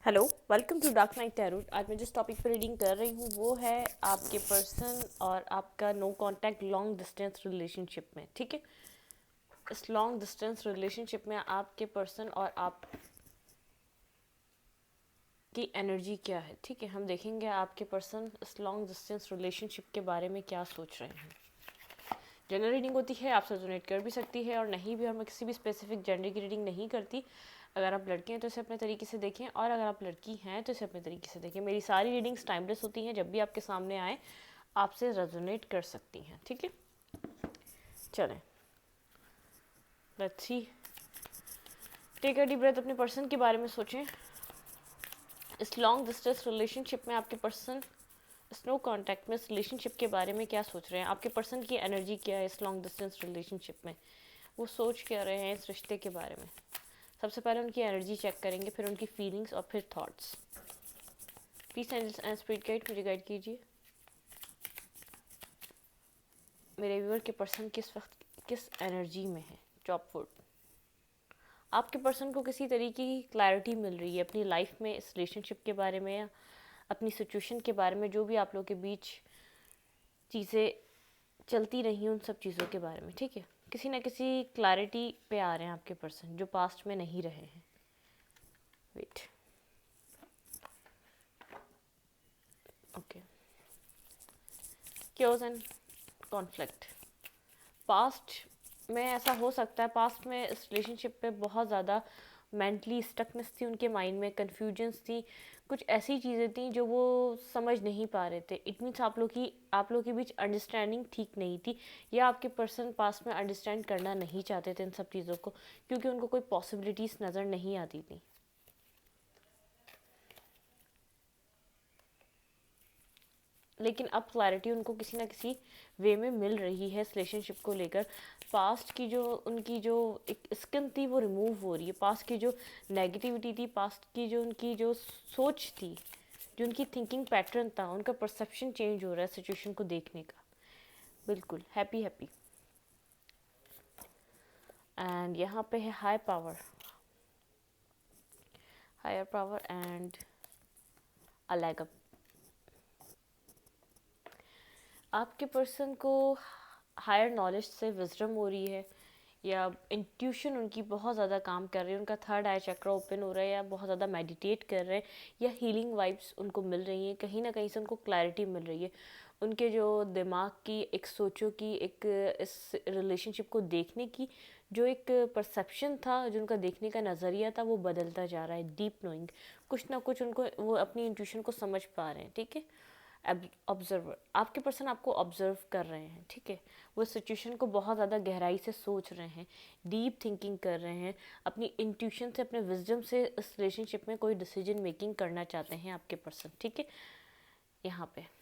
Hello, welcome to dark night tarot. आज मैं जिस टॉपिक पर रीडिंग कर रही हूँ वो है आपके पर्सन और आपका no contact long distance relationship में। ठीक है, इस लॉन्ग डिस्टेंस रिलेशनशिप में आपके पर्सन और आपकी एनर्जी क्या है। ठीक है, हम देखेंगे आपके पर्सन इस लॉन्ग डिस्टेंस रिलेशनशिप के बारे में क्या सोच रहे हैं। जनरल रीडिंग होती है, आपसे रेजोनेट कर भी सकती है और नहीं भी, और मैं किसी भी स्पेसिफिक जेंडर की रीडिंग नहीं करती। अगर आप लड़के हैं तो इसे अपने तरीके से देखें, और अगर आप लड़की हैं तो इसे अपने तरीके से देखें। मेरी सारी रीडिंग्स टाइमलेस होती हैं, जब भी आपके सामने आए आपसे रेजोनेट कर सकती हैं। ठीक है, चलें, let's see. Take a deep breath, अपने पर्सन के बारे में सोचें। इस लॉन्ग डिस्टेंस रिलेशनशिप में आपके पर्सन स्नो कांटेक्ट में इस रिलेशनशिप के बारे में क्या सोच रहे हैं। आपके पर्सन की एनर्जी क्या है इस लॉन्ग डिस्टेंस रिलेशनशिप में, वो सोच क्या रहे हैं इस रिश्ते के बारे में। सबसे पहले उनकी एनर्जी चेक करेंगे, फिर उनकी फीलिंग्स और फिर thoughts. Please angels and spirit guide मुझे गाइड कीजिए। मेरे व्यूअर के पर्सन किस वक्त किस एनर्जी में है। चॉपवुड, आपके पर्सन को किसी तरीके की क्लैरिटी मिल रही है अपनी लाइफ में इस रिलेशनशिप के बारे में, या अपनी सिचुएशन के बारे में, जो भी आप लोगों के बीच चीज़ें चलती रही उन सब चीज़ों के बारे में। ठीक है, किसी ना किसी क्लैरिटी पे आ रहे हैं आपके पर्सन, जो पास्ट में नहीं रहे हैं। Wait, okay, chaos and conflict. Past में ऐसा हो सकता है, पास्ट में इस रिलेशनशिप पे बहुत ज़्यादा मेंटली स्टकनेस थी उनके माइंड में, कन्फ्यूजन्स थी, कुछ ऐसी चीज़ें थी जो वो समझ नहीं पा रहे थे। इट मीन्स आप लोग के बीच अंडरस्टैंडिंग ठीक नहीं थी, या आपके पर्सन पास्ट में अंडरस्टैंड करना नहीं चाहते थे इन सब चीज़ों को, क्योंकि उनको कोई पॉसिबिलिटीज़ नज़र नहीं आती थी। लेकिन अब क्लैरिटी उनको किसी ना किसी वे में मिल रही है इस रिलेशनशिप को लेकर। पास्ट की जो उनकी जो एक स्किन थी वो रिमूव हो रही है। पास्ट की जो नेगेटिविटी थी, पास्ट की जो उनकी जो सोच थी, जो उनकी थिंकिंग पैटर्न था, उनका परसेप्शन चेंज हो रहा है सिचुएशन को देखने का। बिल्कुल हैप्पी हैप्पी। एंड यहाँ पे है high power, higher power and a leg up. आपके पर्सन को हायर नॉलेज से विजडम हो रही है, या इंट्यूशन उनकी बहुत ज़्यादा काम कर रही है, उनका थर्ड आई चक्र ओपन हो रहा है, या बहुत ज़्यादा मेडिटेट कर रहे हैं, या हीलिंग वाइब्स उनको मिल रही हैं। कहीं ना कहीं से उनको क्लैरिटी मिल रही है। उनके जो दिमाग की एक सोचों की, एक इस रिलेशनशिप को देखने की जो एक परसेप्शन था, जो उनका देखने का नज़रिया था, वो बदलता जा रहा है। डीप नोइंग, कुछ ना कुछ उनको, वो अपनी इंट्यूशन को समझ पा रहे हैं। ठीक है, ऑब्जर्वर, आपके पर्सन आपको ऑब्जर्व कर रहे हैं। ठीक है, वो सिचुएशन को बहुत ज़्यादा गहराई से सोच रहे हैं, डीप थिंकिंग कर रहे हैं, अपनी इंट्यूशन से, अपने विजडम से इस रिलेशनशिप में कोई डिसीजन मेकिंग करना चाहते हैं आपके पर्सन। ठीक है, यहाँ पे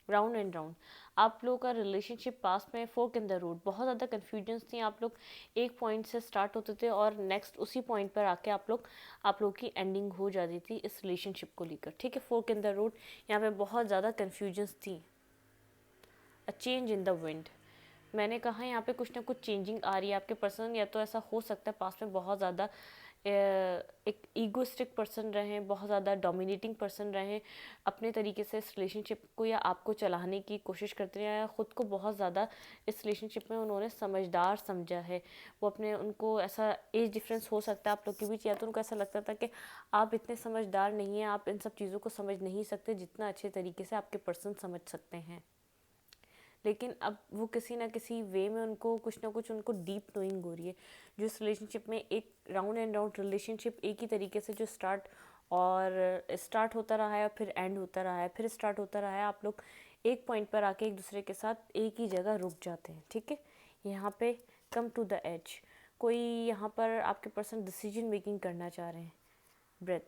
राउंड एंड राउंड आप लोगों का रिलेशनशिप पास में फोर्क इन द रोड, बहुत ज़्यादा कन्फ्यूजन्स थी। आप लोग एक पॉइंट से स्टार्ट होते थे और नेक्स्ट उसी पॉइंट पर आके आप लोग की एंडिंग हो जाती थी इस रिलेशनशिप को लेकर। ठीक है, फोर्क इन द रोड, यहाँ पे बहुत ज़्यादा कन्फ्यूजन्स थी। A change in the wind, मैंने कहा यहाँ पे कुछ ना कुछ चेंजिंग आ रही है आपके पर्सन। या तो ऐसा हो सकता है पास्ट में बहुत ज़्यादा एक ईगोइस्टिक पर्सन रहे, बहुत ज़्यादा डोमिनेटिंग पर्सन रहे, अपने तरीके से इस रिलेशनशिप को या आपको चलाने की कोशिश करते रहे, या ख़ुद को बहुत ज़्यादा इस रिलेशनशिप में उन्होंने समझदार समझा है। वो अपने, उनको ऐसा एज डिफरेंस हो सकता है आप लोग के बीच, या तो उनको ऐसा लगता था कि आप इतने समझदार नहीं हैं, आप इन सब चीज़ों को समझ नहीं सकते जितना अच्छे तरीके से आपके पर्सन समझ सकते हैं। लेकिन अब वो किसी ना किसी वे में उनको कुछ ना कुछ, उनको डीप नोइंग हो रही है। जो इस रिलेशनशिप में एक राउंड एंड राउंड रिलेशनशिप एक ही तरीके से जो स्टार्ट होता रहा है और फिर एंड होता रहा है, फिर स्टार्ट होता रहा है, आप लोग एक पॉइंट पर आके एक दूसरे के साथ एक ही जगह रुक जाते हैं। ठीक है, यहाँ पे कम टू द एज, कोई यहाँ पर आपके पर्सन डिसीजन मेकिंग करना चाह रहे हैं। ब्रेथ,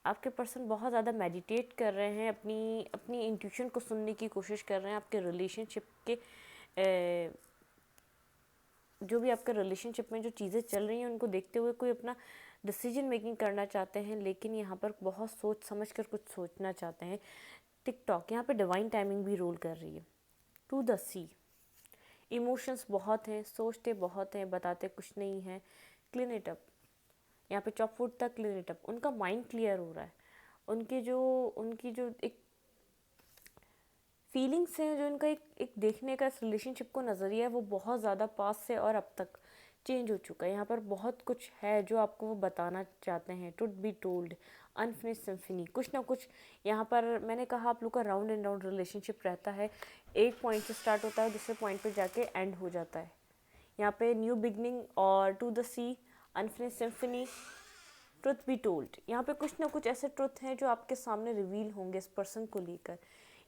आपके पर्सन बहुत ज़्यादा मेडिटेट कर रहे हैं, अपनी अपनी इंट्यूशन को सुनने की कोशिश कर रहे हैं। आपके रिलेशनशिप के जो भी आपके रिलेशनशिप में जो चीज़ें चल रही हैं उनको देखते हुए कोई अपना डिसीजन मेकिंग करना चाहते हैं, लेकिन यहाँ पर बहुत सोच समझ कर कुछ सोचना चाहते हैं। टिकटॉक, यहाँ पे डिवाइन टाइमिंग भी रोल कर रही है। टू द सी, इमोशंस बहुत हैं, सोचते बहुत हैं, बताते कुछ नहीं हैं। क्लीन इट अप, यहाँ पे चॉप वुड तक क्लीन इट अप, उनका माइंड क्लियर हो रहा है, उनकी जो एक फीलिंग्स हैं, जो उनका एक देखने का रिलेशनशिप को नज़रिया है, वो बहुत ज़्यादा पास से और अब तक चेंज हो चुका है। यहाँ पर बहुत कुछ है जो आपको वो बताना चाहते हैं, truth be told, unfinished symphony, कुछ ना कुछ। यहाँ पर मैंने कहा आप लोग का राउंड एंड राउंड रिलेशनशिप रहता है, एक पॉइंट से स्टार्ट होता है, दूसरे पॉइंट पर जाके एंड हो जाता है। यहाँ पे न्यू बिगनिंग और to the sea, unfinished symphony, truth be told. यहाँ पे कुछ ना कुछ ऐसे ट्रुथ हैं जो आपके सामने रिवील होंगे इस पर्सन को लेकर।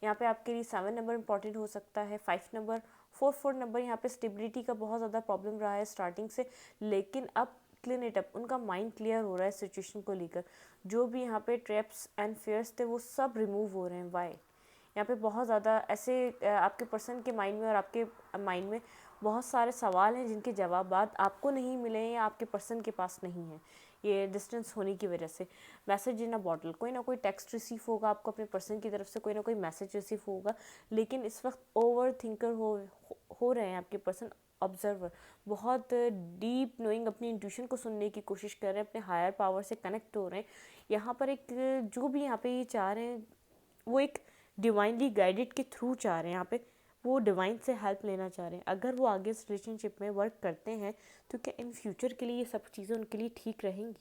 यहाँ पे आपके लिए 7 नंबर इंपॉर्टेंट हो सकता है, 5 नंबर, 4 नंबर। यहाँ पे स्टेबिलिटी का बहुत ज़्यादा प्रॉब्लम रहा है स्टार्टिंग से, लेकिन अब क्लीन इट अप, उनका माइंड क्लियर हो रहा है सिचुएशन को लेकर। जो भी यहाँ पे ट्रैप्स एंड फेयर्स थे वो सब रिमूव हो रहे हैं। वाई यहाँ पे बहुत ज़्यादा ऐसे आपके पर्सन के माइंड में और आपके माइंड में बहुत सारे सवाल हैं जिनके जवाब आपको नहीं मिले हैं या आपके पर्सन के पास नहीं है, ये डिस्टेंस होने की वजह से। मैसेज इन अ बॉटल, कोई ना कोई टेक्स्ट रिसीव होगा आपको अपने पर्सन की तरफ से, कोई ना कोई मैसेज रिसीव होगा, लेकिन इस वक्त ओवर थिंकर हो रहे हैं आपके पर्सन, ऑब्जर्वर, बहुत डीप नोइंग, अपनी इंट्यूशन को सुनने की कोशिश कर रहे हैं, अपने हायर पावर से कनेक्ट हो रहे हैं। यहाँ पर एक जो भी यहाँ पे ये चाह रहे हैं वो एक डिवाइनली गाइडेड के थ्रू चाह रहे हैं, यहाँ पे वो डिवाइन से हेल्प लेना चाह रहे हैं। अगर वो आगे इस रिलेशनशिप में वर्क करते हैं तो क्या इन फ्यूचर के लिए ये सब चीज़ें उनके लिए ठीक रहेंगी।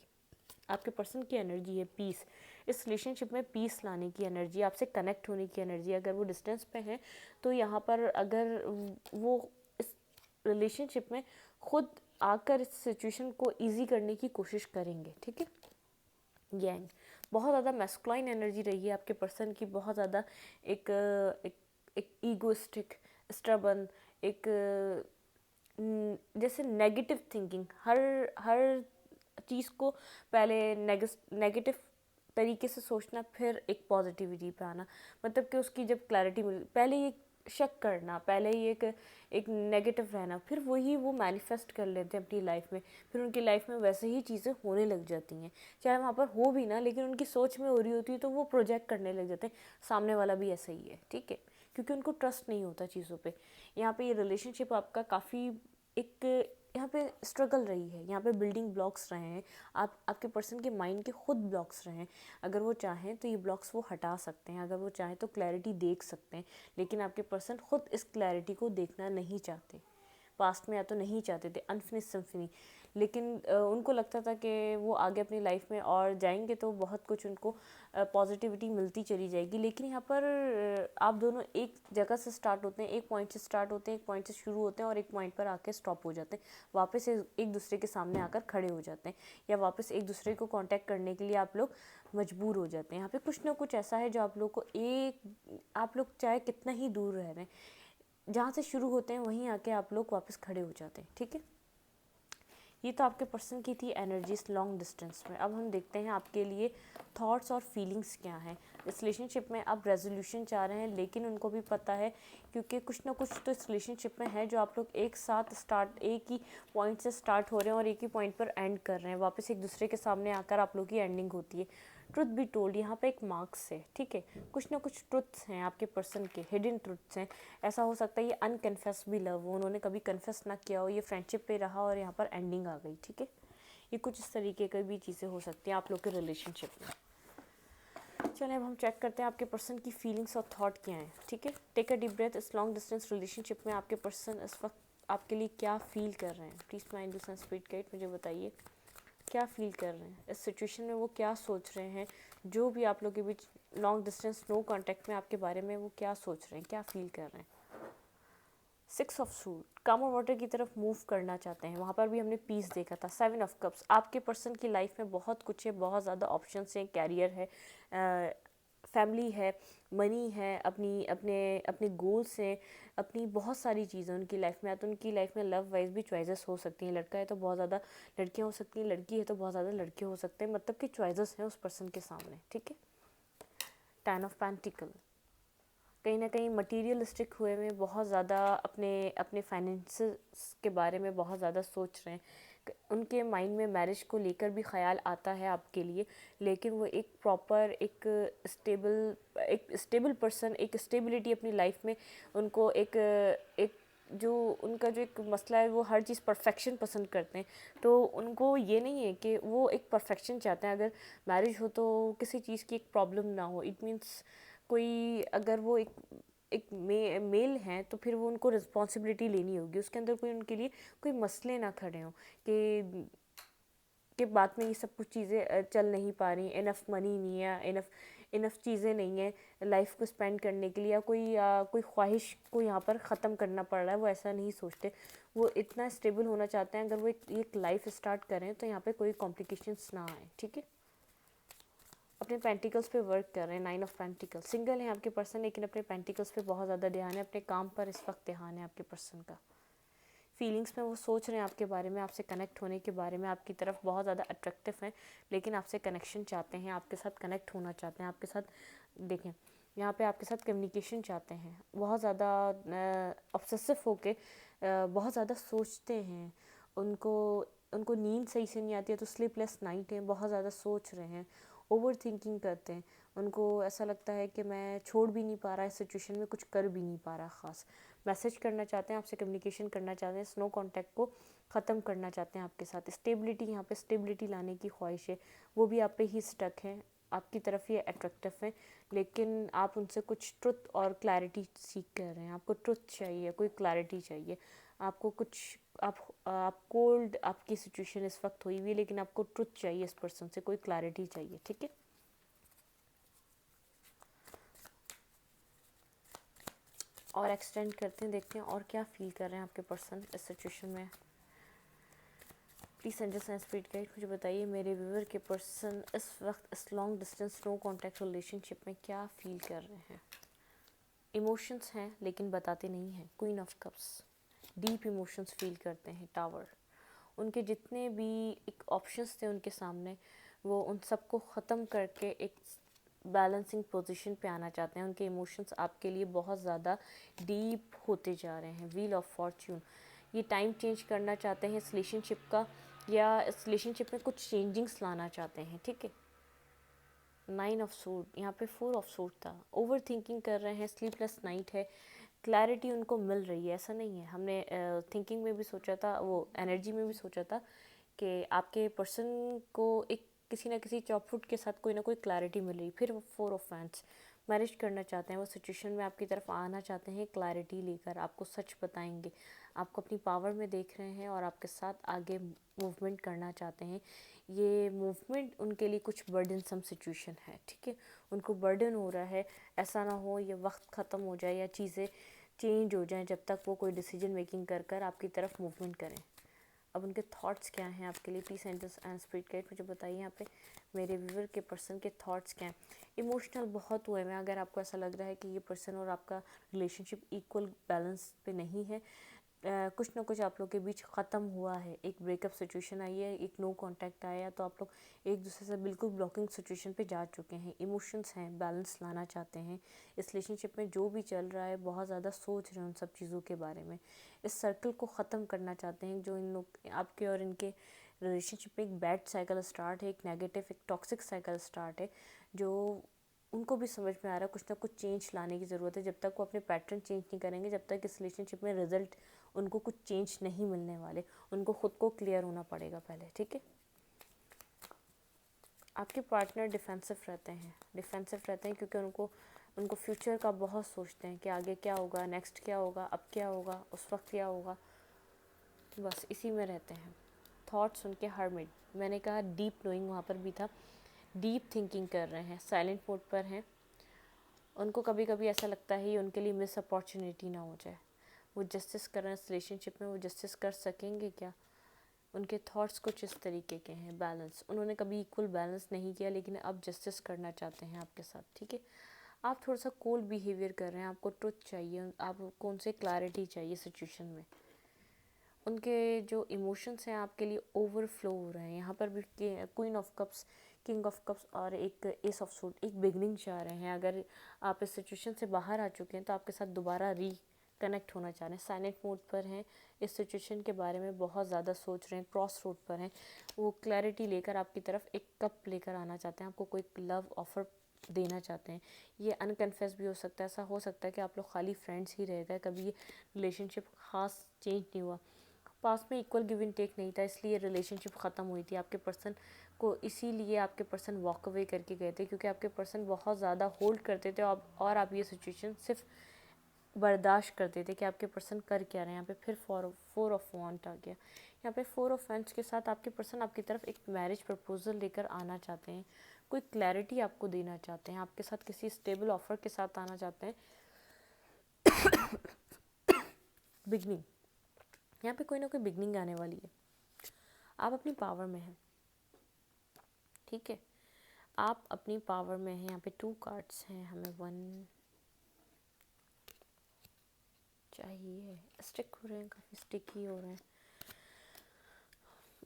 आपके पर्सन की एनर्जी है पीस, इस रिलेशनशिप में पीस लाने की एनर्जी, आपसे कनेक्ट होने की एनर्जी। अगर वो डिस्टेंस पे हैं तो यहाँ पर अगर वो इस रिलेशनशिप में खुद आकर इस सिचुएशन को ईजी करने की कोशिश करेंगे, ठीक है। यंग, बहुत ज़्यादा मैस्कुलाइन एनर्जी रही है आपके पर्सन की, बहुत ज़्यादा एक एक एक ईगोइस्टिक, स्टबर्न, एक जैसे नेगेटिव थिंकिंग, हर चीज़ को पहले नेगेटिव तरीके से सोचना, फिर एक पॉजिटिविटी पे आना। मतलब कि उसकी जब क्लैरिटी मिल, पहले ये शक करना, पहले ही एक नेगेटिव रहना, फिर वही वो मैनिफेस्ट कर लेते हैं अपनी लाइफ में, फिर उनकी लाइफ में वैसे ही चीज़ें होने लग जाती हैं, चाहे वहाँ पर हो भी ना, लेकिन उनकी सोच में हो रही होती है तो वो प्रोजेक्ट करने लग जाते हैं, सामने वाला भी ऐसा ही है, ठीक है, क्योंकि उनको ट्रस्ट नहीं होता चीज़ों पे। यहाँ पे ये रिलेशनशिप आपका काफ़ी एक यहाँ पे स्ट्रगल रही है, यहाँ पे बिल्डिंग ब्लॉक्स रहे हैं, आपके पर्सन के माइंड के खुद ब्लॉक्स रहे हैं। अगर वो चाहें तो ये ब्लॉक्स वो हटा सकते हैं, अगर वो चाहें तो क्लैरिटी देख सकते हैं, लेकिन आपके पर्सन खुद इस क्लैरिटी को देखना नहीं चाहते। पास्ट में या तो नहीं चाहते थे अनफिनिश्ड सिम्फनी, लेकिन उनको लगता था कि वो आगे अपनी लाइफ में और जाएंगे तो बहुत कुछ उनको पॉजिटिविटी मिलती चली जाएगी। लेकिन यहाँ पर आप दोनों एक जगह से स्टार्ट होते हैं, एक पॉइंट से स्टार्ट होते हैं, एक पॉइंट से शुरू होते हैं और एक पॉइंट पर आके स्टॉप हो जाते हैं, वापस एक दूसरे के सामने आकर खड़े हो जाते हैं, या वापस एक दूसरे को कांटेक्ट करने के लिए आप लोग मजबूर हो जाते हैं। यहाँ पे कुछ ना कुछ ऐसा है जो आप लोग को आप लोग चाहे कितना ही दूर रह रहे हैं, जहाँ से शुरू होते हैं वहीं आके आप लोग वापस खड़े हो जाते हैं, ठीक है। ये तो आपके पर्सन की थी एनर्जीज लॉन्ग डिस्टेंस में। अब हम देखते हैं आपके लिए थॉट्स और फीलिंग्स क्या हैं इस रिलेशनशिप में। आप रेजोल्यूशन चाह रहे हैं, लेकिन उनको भी पता है, क्योंकि कुछ ना कुछ तो इस रिलेशनशिप में है जो आप लोग एक साथ एक ही पॉइंट से स्टार्ट हो रहे हैं और एक ही पॉइंट पर एंड कर रहे हैं, वापस एक दूसरे के सामने आकर आप लोग की एंडिंग होती है। ट्रुथ बी टोल्ड, यहाँ पे एक मार्क्स है, ठीक है, कुछ ना कुछ ट्रुथ्स हैं आपके पर्सन के, हिडन ट्रुथ्स हैं। ऐसा हो सकता है ये अनकन्फेस भी लव हो, उन्होंने कभी कन्फेस ना किया हो, ये फ्रेंडशिप पे रहा और यहाँ पर एंडिंग आ गई, ठीक है। ये कुछ इस तरीके की भी चीज़ें हो सकती हैं आप लोग के रिलेशनशिप में। चलिए अब हम चेक करते हैं आपके पर्सन की फीलिंग्स और थॉट क्या हैं, ठीक है। Take a deep breath. इस लॉन्ग डिस्टेंस रिलेशनशिप में आपके पर्सन इस वक्त आपके लिए क्या फील कर रहे हैं। Please mind this and spirit guide, मुझे बताइए क्या फील कर रहे हैं इस सिचुएशन में, वो क्या सोच रहे हैं, जो भी आप लोग के बीच लॉन्ग डिस्टेंस नो कांटेक्ट में आपके बारे में वो क्या सोच रहे हैं, क्या फील कर रहे हैं। 6 ऑफ सूट, काम और वाटर की तरफ मूव करना चाहते हैं, वहाँ पर भी हमने पीस देखा था। 7 ऑफ कप्स, आपके पर्सन की लाइफ में बहुत कुछ है, बहुत ज़्यादा ऑप्शंस हैं, कैरियर है, फैमिली है, मनी है, अपने गोल्स हैं, अपनी बहुत सारी चीज़ें उनकी लाइफ में। तो उनकी लाइफ में लव वाइज भी चॉइसेस हो सकती हैं, लड़का है तो बहुत ज़्यादा लड़कियाँ हो सकती हैं, लड़की है तो बहुत ज़्यादा लड़के हो सकते हैं, मतलब कि चॉइसेस हैं उस पर्सन के सामने, ठीक है। 10 ऑफ पेंटिकल, कहीं ना कहीं मटीरियलिस्टिक हुए में बहुत ज़्यादा अपने फाइनेंसेस के बारे में बहुत ज़्यादा सोच रहे हैं, उनके माइंड में मैरिज को लेकर भी ख्याल आता है आपके लिए, लेकिन वो एक प्रॉपर एक स्टेबल पर्सन, एक स्टेबिलिटी अपनी लाइफ में उनको एक जो उनका जो एक मसला है वो हर चीज़ परफेक्शन पसंद करते हैं। तो उनको ये नहीं है कि वो एक परफेक्शन चाहते हैं। अगर मैरिज हो तो किसी चीज़ की एक प्रॉब्लम ना हो। इट मीन्स कोई अगर वो एक मेल हैं तो फिर वो उनको रिस्पॉन्सिबिलिटी लेनी होगी, उसके अंदर कोई उनके लिए कोई मसले ना खड़े हों कि बाद में ये सब कुछ चीज़ें चल नहीं पा रही, इनफ मनी नहीं है, इनफ चीज़ें नहीं है लाइफ को स्पेंड करने के लिए, या कोई ख्वाहिश को यहाँ पर ख़त्म करना पड़ रहा है। वो ऐसा नहीं सोचते, वो इतना स्टेबल होना चाहते हैं। अगर वो एक लाइफ स्टार्ट करें तो यहाँ पे कोई कॉम्प्लिकेशंस ना आए, ठीक है। अपने पेंटिकल्स पे वर्क कर रहे हैं, 9 ऑफ पेंटिकल्स। सिंगल है आपके पर्सन, लेकिन अपने पेंटिकल्स पे बहुत ज़्यादा ध्यान है, अपने काम पर इस वक्त ध्यान है आपके पर्सन का। फीलिंग्स में वो सोच रहे हैं आपके बारे में, आपसे कनेक्ट होने के बारे में, आपकी तरफ बहुत ज़्यादा अट्रैक्टिव हैं, लेकिन आपसे कनेक्शन चाहते हैं, आपके साथ कनेक्ट होना चाहते हैं, आपके साथ देखें यहाँ पे आपके साथ कम्युनिकेशन चाहते हैं। बहुत ज़्यादा ऑब्सेसिव होके बहुत ज़्यादा सोचते हैं। उनको उनको नींद सही से नहीं आती है तो स्लीपलेस नाइट है, बहुत ज़्यादा सोच रहे हैं, ओवर थिंकिंग करते हैं। उनको ऐसा लगता है कि मैं छोड़ भी नहीं पा रहा इस सिचुएशन में, कुछ कर भी नहीं पा रहा ख़ास। मैसेज करना चाहते हैं, आपसे कम्युनिकेशन करना चाहते हैं, स्नो कॉन्टैक्ट को ख़त्म करना चाहते हैं आपके साथ। स्टेबिलिटी, यहाँ पे स्टेबिलिटी लाने की ख्वाहिश है, वो भी आप पे ही स्टक हैं, आपकी तरफ ही अट्रैक्टिव हैं, लेकिन आप उनसे कुछ ट्रुथ और क्लैरिटी सीख कर रहे हैं। आपको ट्रुथ चाहिए, कोई क्लैरिटी चाहिए, आपको कुछ आप कोल्ड आपकी सिचुएशन इस वक्त हुई हुई है, लेकिन आपको ट्रुथ चाहिए, इस पर्सन से कोई क्लैरिटी चाहिए, ठीक है। और एक्सटेंड करते हैं, देखते हैं और क्या फील कर रहे हैं आपके पर्सन इस सिचुएशन में। Please angels and spirit guide मुझे बताइए, मेरे व्यूअर के पर्सन इस वक्त इस long distance no contact relationship में क्या फील कर रहे हैं। इमोशंस हैं लेकिन बताते नहीं हैं। Queen of cups, deep emotions feel करते हैं। टावर, उनके जितने भी एक ऑप्शंस थे उनके सामने, वो उन सबको ख़त्म करके एक बैलेंसिंग पोजीशन पे आना चाहते हैं। उनके इमोशंस आपके लिए बहुत ज़्यादा डीप होते जा रहे हैं। व्हील ऑफ फॉर्च्यून, ये टाइम चेंज करना चाहते हैं इस रिलेशनशिप का, या इस रिलेशनशिप में कुछ चेंजिंग्स लाना चाहते हैं, ठीक है। 9 ऑफ सूट, यहाँ पे 4 ऑफ सूट था। ओवर थिंकिंग कर रहे हैं, स्लीपलेस नाइट है। क्लैरिटी उनको मिल रही है, ऐसा नहीं है। हमने थिंकिंग में भी सोचा था, वो एनर्जी में भी सोचा था कि आपके पर्सन को एक किसी ना किसी चॉपफुट के साथ कोई ना कोई क्लैरिटी मिल रही। फिर वो 4 ऑफ फैंस, मैरिज करना चाहते हैं, वो सिचुएशन में आपकी तरफ आना चाहते हैं क्लैरिटी लेकर, आपको सच बताएंगे, आपको अपनी पावर में देख रहे हैं और आपके साथ आगे मूवमेंट करना चाहते हैं। ये मूवमेंट उनके लिए कुछ बर्डनसम सिचुएशन है, ठीक है। उनको बर्डन हो रहा है, ऐसा ना हो ये वक्त ख़त्म हो जाए या चीज़ें चेंज हो जाएं जब तक वो कोई डिसीजन मेकिंग कर कर आपकी तरफ मूवमेंट करें। अब उनके थॉट्स क्या हैं आपके लिए। Peace angels and spirit guide मुझे बताइए यहाँ पे मेरे व्यूअर के पर्सन के थॉट्स क्या हैं। इमोशनल बहुत हुए हैं। अगर आपको ऐसा लग रहा है कि ये पर्सन और आपका रिलेशनशिप इक्वल बैलेंस पे नहीं है, कुछ ना कुछ आप लोग के बीच ख़त्म हुआ है, एक ब्रेकअप सिचुएशन आई है, एक नो कांटेक्ट आया, तो आप लोग एक दूसरे से बिल्कुल ब्लॉकिंग सिचुएशन पे जा चुके हैं। इमोशंस हैं, बैलेंस लाना चाहते हैं इस रिलेशनशिप में। जो भी चल रहा है बहुत ज़्यादा सोच रहे हैं उन सब चीज़ों के बारे में। इस सर्कल को ख़त्म करना चाहते हैं जो इन लोग आपके और इनके रिलेशनशिप में एक बैड साइकिल स्टार्ट है, एक नेगेटिव, एक टॉक्सिक साइकिल स्टार्ट है, जो उनको भी समझ में आ रहा है कुछ ना कुछ चेंज लाने की ज़रूरत है। जब तक वो अपने पैटर्न चेंज नहीं करेंगे, जब तक इस रिलेशनशिप में रिजल्ट उनको कुछ चेंज नहीं मिलने वाले। उनको खुद को क्लियर होना पड़ेगा पहले, ठीक है। आपके पार्टनर डिफेंसिव रहते हैं, क्योंकि उनको फ्यूचर का बहुत सोचते हैं कि आगे क्या होगा, नेक्स्ट क्या होगा, अब क्या होगा, उस वक्त क्या होगा, बस इसी में रहते हैं। थॉट्स उनके हर्मिट, मैंने कहा डीप नोइंग वहाँ पर भी था। डीप थिंकिंग कर रहे हैं, साइलेंट मोड पर हैं। उनको कभी कभी ऐसा लगता है ये उनके लिए मिस अपॉर्चुनिटी ना हो जाए। वो जस्टिस कर रहे हैं इस रिलेशनशिप में, वो जस्टिस कर सकेंगे क्या। उनके थॉट्स कुछ इस तरीके के हैं। बैलेंस, उन्होंने कभी इक्वल बैलेंस नहीं किया, लेकिन अब जस्टिस करना चाहते हैं आपके साथ, ठीक है। आप थोड़ा सा कोल्ड बिहेवियर कर रहे हैं, आपको ट्रुथ चाहिए, आपको उनसे क्लैरिटी चाहिए सिचुएशन में। उनके जो इमोशंस हैं आपके लिए ओवरफ्लो हो रहे हैं। यहाँ पर भी queen of cups, king of cups और एक एस ऑफ सूट, एक बिगनिंग चाह रहे हैं। अगर आप इस सिचुएशन से बाहर आ चुके हैं तो आपके साथ दोबारा कनेक्ट होना चाह रहे हैं। साइलेंट मोड पर हैं, इस सिचुएशन के बारे में बहुत ज़्यादा सोच रहे हैं, क्रॉस रोड पर हैं। वो क्लैरिटी लेकर आपकी तरफ एक कप लेकर आना चाहते हैं, आपको कोई लव ऑफ़र देना चाहते हैं। ये अनकन्फेस भी हो सकता है, ऐसा हो सकता है कि आप लोग खाली फ्रेंड्स ही रह गए, कभी ये रिलेशनशिप ख़ास चेंज नहीं हुआ, पास में इक्वल गिव एंड टेक नहीं था, इसलिए रिलेशनशिप ख़त्म हुई थी। आपके पर्सन को इसीलिए आपके पर्सन वॉक अवे करके गए थे, क्योंकि आपके पर्सन बहुत ज़्यादा होल्ड करते थे और आप ये सिचुएशन सिर्फ बर्दाश्त करते थे कि आपके पर्सन कर क्या रहे हैं। यहाँ पे फिर फोर ऑफ वांट आ गया। यहाँ पे फोर ऑफ वांट्स के साथ आपके पर्सन आपकी तरफ एक मैरिज प्रपोजल लेकर आना चाहते हैं, कोई क्लैरिटी आपको देना चाहते हैं, आपके साथ किसी स्टेबल ऑफर के साथ आना चाहते हैं। बिगनिंग, यहाँ पे कोई ना कोई बिगनिंग आने वाली है। आप अपनी पावर में हैं, ठीक है, आप अपनी पावर में हैं। यहाँ पे 2 कार्ड्स हैं, हमें 1 चाहिए। स्टिक हो रहे हैं, काफ़ी स्टिकी हो रहे हैं।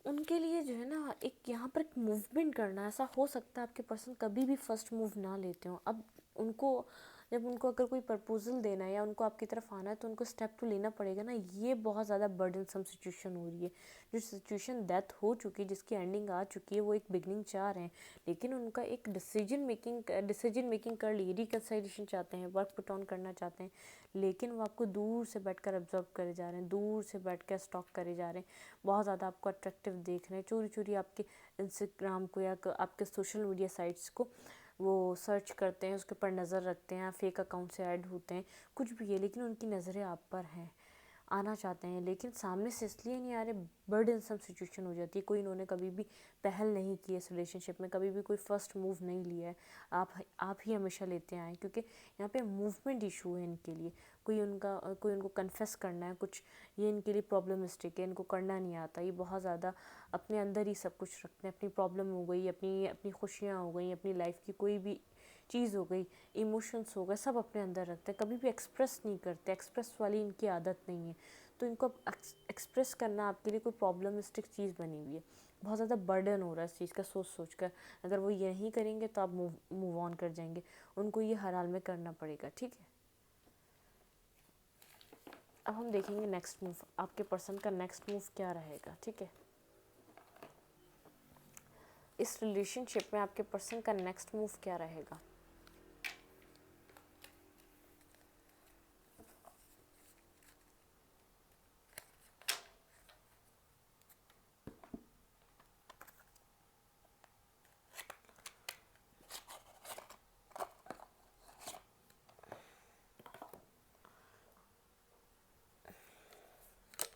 उनके लिए जो है ना एक यहाँ पर एक मूवमेंट करना, ऐसा हो सकता है आपके पर्सन कभी भी फर्स्ट मूव ना लेते हो। अब उनको जब उनको अगर कोई प्रपोजल देना है या उनको आपकी तरफ आना है तो उनको स्टेप तो लेना पड़ेगा ना। ये बहुत ज़्यादा बर्डनसम सिचुएशन हो रही है। जो सिचुएशन डेथ हो चुकी है, जिसकी एंडिंग आ चुकी है, वो एक बिगनिंग चाह रहे हैं, लेकिन उनका एक डिसीजन मेकिंग कर ली, रिकन्सिलिएशन चाहते हैं, वर्क पुट ऑन करना चाहते हैं, लेकिन वो आपको दूर से बैठकर ऑब्जर्व करे जा रहे हैं, दूर से बैठकर स्टॉक करे जा रहे हैं, बहुत ज़्यादा आपको अट्रैक्टिव देख रहे हैं, चोरी चोरी आपके इंस्टाग्राम को या आपके सोशल मीडिया साइट्स को वो सर्च करते हैं, उसके ऊपर नज़र रखते हैं, फेक अकाउंट से ऐड होते हैं, कुछ भी है, लेकिन उनकी नज़रें आप पर हैं, आना चाहते हैं, लेकिन सामने से इसलिए नहीं आ रहे, बर्डनसम सिचुएशन हो जाती है। कोई इन्होंने कभी भी पहल नहीं की है इस रिलेशनशिप में, कभी भी कोई फर्स्ट मूव नहीं लिया है, आप ही हमेशा लेते आए, क्योंकि यहाँ पे मूवमेंट इशू है इनके लिए। कोई उनको कन्फेस करना है कुछ, ये इनके लिए प्रॉब्लमिस्टिक है, इनको करना नहीं आता, ये बहुत ज़्यादा अपने अंदर ही सब कुछ रखते हैं। अपनी प्रॉब्लम हो गई, अपनी खुशियाँ हो गई, अपनी लाइफ की कोई भी चीज़ हो गई, इमोशंस हो गए, सब अपने अंदर रखते हैं, कभी भी एक्सप्रेस नहीं करते, एक्सप्रेस वाली इनकी आदत नहीं है। तो इनको एक्सप्रेस करना आपके लिए कोई प्रॉब्लमिस्टिक चीज़ बनी हुई है, बहुत ज़्यादा बर्डन हो रहा है इस चीज़ का सोच कर। अगर वो यही करेंगे तो आप मूव ऑन कर जाएंगे, उनको ये हर हाल में करना पड़ेगा, ठीक है। अब हम देखेंगे नेक्स्ट मूव, आपके पर्सन का नेक्स्ट मूव क्या रहेगा, ठीक है। इस रिलेशनशिप में आपके पर्सन का नेक्स्ट मूव क्या रहेगा।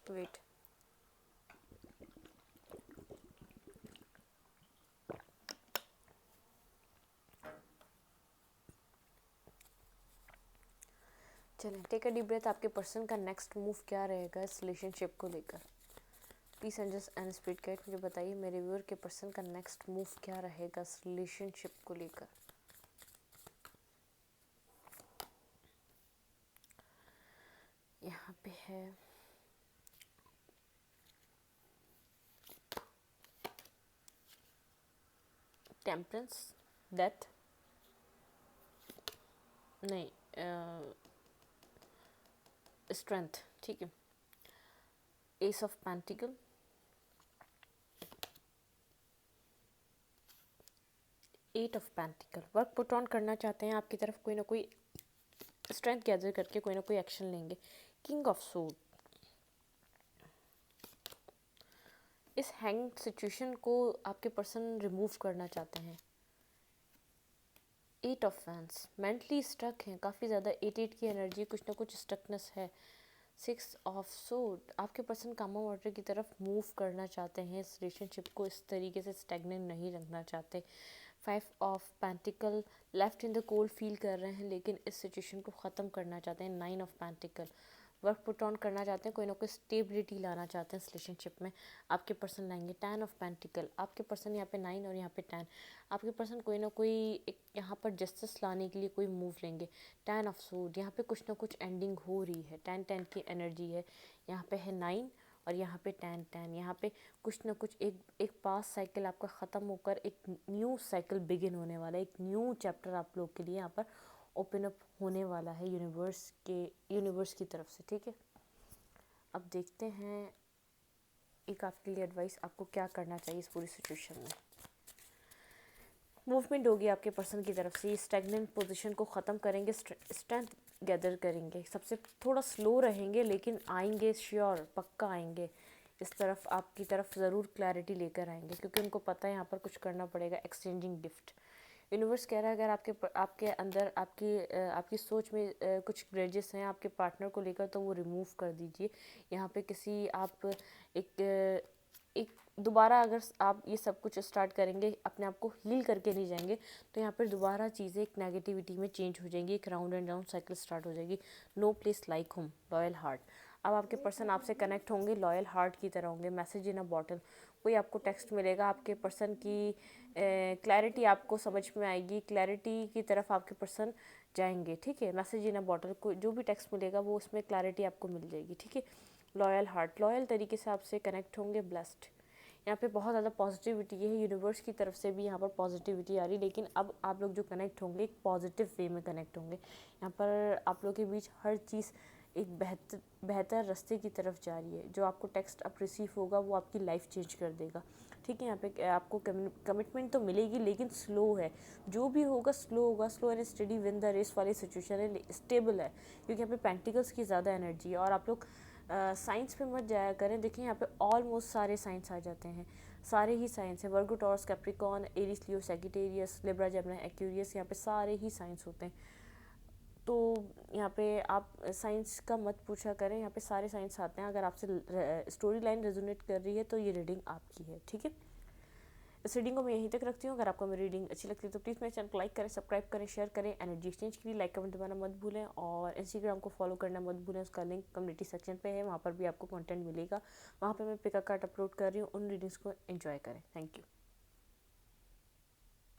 वेट, चलें, टेक अ डीप ब्रेथ। आपके पर्सन का नेक्स्ट मूव क्या रहेगा इस रिलेशनशिप को लेकर। प्लीज़ एंड स्पिरिट गाइड मुझे बताइए, मेरे व्यूअर के पर्सन का नेक्स्ट मूव क्या रहेगा इस रिलेशनशिप को लेकर। यहाँ पे है टेम्परेंस, डेथ, नहीं, स्ट्रेंथ, ठीक है, ace of pentacle, eight of pentacle. Work put on करना चाहते हैं, आपकी तरफ कोई ना कोई स्ट्रेंथ गैदर करके कोई ना कोई एक्शन लेंगे। किंग ऑफ सोर्ड, इस हैंग सिचुएशन को आपके पर्सन रिमूव करना चाहते हैं। Eight of fans, mentally stuck हैं, काफ़ी ज़्यादा एट की एनर्जी, कुछ ना कुछ स्टकनेस है। सिक्स ऑफ सोर्ड, आपके पर्सन कामा वाटर की तरफ मूव करना चाहते हैं, इस रिलेशनशिप को इस तरीके से स्टैग्नेंट नहीं रखना चाहते। Five of pentacle, left in the cold feel कर रहे हैं, लेकिन इस सिचुएशन को ख़त्म करना चाहते हैं। Nine of pentacle, work put on करना चाहते हैं, कोई ना कोई स्टेबिलिटी लाना चाहते हैं इस रिलेशनशिप में, आपके पर्सन लाएंगे। 10 ऑफ पेंटिकल, आपके पर्सन यहाँ पे 9 और यहाँ पे 10, आपके पर्सन कोई ना कोई एक यहाँ पर जस्टिस लाने के लिए कोई मूव लेंगे। 10 ऑफ सोर्ड, यहाँ पे कुछ ना कुछ एंडिंग हो रही है, 10 की एनर्जी है, यहाँ पे है 9 और यहाँ पे 10, यहाँ पे कुछ ना कुछ एक पास साइकिल आपका ख़त्म होकर एक न्यू साइकिल बिगिन होने वाला है, एक न्यू चैप्टर आप लोग के लिए यहाँ पर ओपन अप होने वाला है यूनिवर्स की तरफ से, ठीक है। अब देखते हैं एक आपके लिए एडवाइस, आपको क्या करना चाहिए इस पूरी सिचुएशन में। मूवमेंट होगी आपके पर्सन की तरफ से, स्टैग्नेंट पोजीशन को ख़त्म करेंगे, स्ट्रेंथ गैदर करेंगे, सबसे थोड़ा स्लो रहेंगे लेकिन आएंगे, श्योर पक्का आएंगे इस तरफ, आपकी तरफ ज़रूर क्लैरिटी लेकर आएंगे, क्योंकि उनको पता है यहाँ पर कुछ करना पड़ेगा। एक्सचेंजिंग गिफ्ट, यूनिवर्स कह रहा है अगर आपके अंदर आपकी सोच में कुछ ग्रेजेस हैं आपके पार्टनर को लेकर, तो वो रिमूव कर दीजिए। यहाँ पे किसी आप एक दोबारा अगर आप ये सब कुछ स्टार्ट करेंगे, अपने आप को हील करके नहीं जाएंगे, तो यहाँ पर दोबारा चीज़ें एक नेगेटिविटी में चेंज हो जाएंगी, एक round and round cycle start हो जाएगी। No place like home, loyal heart. अब आपके पर्सन आपसे कनेक्ट होंगे, लॉयल हार्ट की तरह होंगे। मैसेज इन अ बॉटल, कोई आपको टेक्स्ट मिलेगा, आपके पर्सन की क्लैरिटी आपको समझ में आएगी, क्लैरिटी की तरफ आपके पर्सन जाएंगे, ठीक है। मैसेज इन अ बॉटल, को जो भी टेक्स्ट मिलेगा वो उसमें क्लैरिटी आपको मिल जाएगी, ठीक है। लॉयल हार्ट, लॉयल तरीके से आपसे कनेक्ट होंगे। ब्लेस्ड, यहाँ पे बहुत ज़्यादा पॉजिटिविटी है, यूनिवर्स की तरफ से भी यहाँ पर पॉजिटिविटी आ रही, लेकिन अब आप लोग जो कनेक्ट होंगे एक पॉजिटिव वे में कनेक्ट होंगे। यहाँ पर आप लोग के बीच हर चीज़ एक बेहतर रास्ते की तरफ जा रही है। जो आपको टेक्स्ट अब रिसीव होगा वो आपकी लाइफ चेंज कर देगा, ठीक है। यहाँ पे आपको कमिटमेंट तो मिलेगी लेकिन स्लो है, जो भी होगा स्लो होगा, slow and steady win the race वाली सिचुएशन है, स्टेबल है, क्योंकि यहाँ पे पेंटिकल्स की ज़्यादा एनर्जी है। और आप लोग साइंस पे मत जाया करें, देखिए यहाँ पे ऑलमोस्ट सारे साइंस आ जाते हैं, सारे ही साइंस हैं, Virgo Taurus Capricorn Aries Leo Sagittarius Libra Gemini Aquarius, यहाँ पे सारे ही साइंस होते हैं। तो यहाँ पे आप साइंस का मत पूछा करें, यहाँ पे सारे साइंस आते हैं। अगर आपसे स्टोरी लाइन रेजोनेट कर रही है तो ये रीडिंग आपकी है, ठीक है। इस रीडिंग को मैं यहीं तक रखती हूँ। अगर आपको मेरी रीडिंग अच्छी लगती है तो प्लीज़ मेरे चैनल को लाइक करें, सब्सक्राइब करें, शेयर करें। एनर्जी एक्सचेंज के लिए लाइक कमेंट दबाना मत भूलें, और इंस्टाग्राम को फॉलो करना मत भूलें, उसका लिंक कम्युनिटी सेक्शन पे है, वहाँ पर भी आपको कंटेंट मिलेगा। वहाँ पर मैं पिक कार्ड अपलोड कर रही हूँ, उन रीडिंग्स को एंजॉय करें। Thank you.